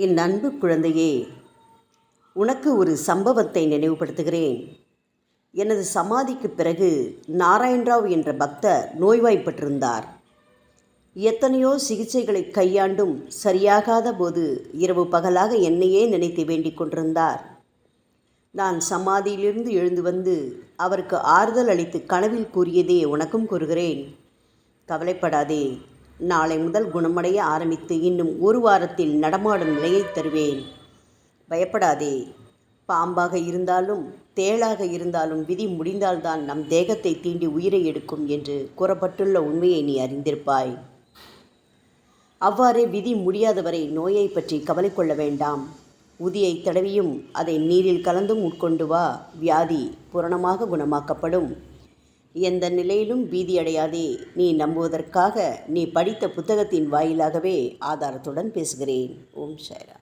என் அன்பு குழந்தையே, உனக்கு ஒரு சம்பவத்தை நினைவுபடுத்துகிறேன். எனது சமாதிக்கு பிறகு நாராயணராவ் என்ற பக்தர் நோய்வாய்ப்பட்டிருந்தார். எத்தனையோ சிகிச்சைகளை கையாண்டும் சரியாகாத போது இரவு பகலாக என்னையே நினைத்து வேண்டிக் கொண்டிருந்தார். நான் சமாதியிலிருந்து எழுந்து வந்து அவருக்கு ஆறுதல் அளித்து கனவில் கூறியதே உனக்கும் கூறுகிறேன். கவலைப்படாதே, நாளை முதல் குணமடைய ஆரம்பித்து இன்னும் ஒரு வாரத்தில் நடமாடும் நிலையை தருவேன். பயப்படாதே. பாம்பாக இருந்தாலும் தேளாக இருந்தாலும் விதி முடிந்தால்தான் நம் தேகத்தை தீண்டி உயிரை எடுக்கும் என்று கூறப்பட்டுள்ள உண்மையை நீ அறிந்திருப்பாய். அவ்வாறே விதி முடியாதவரை நோயை பற்றி கவலை கொள்ள வேண்டாம். உதியை தடவியும் அதை நீரில் கலந்தும் உட்கொண்டு வா, வியாதி பூரணமாக குணமாக்கப்படும். எந்த நிலையிலும் பீதியடையாதே. நீ நம்புவதற்காக நீ படித்த புத்தகத்தின் வாயிலாகவே ஆதாரத்துடன் பேசுகிறேன். ஓம் சாய்ராம்.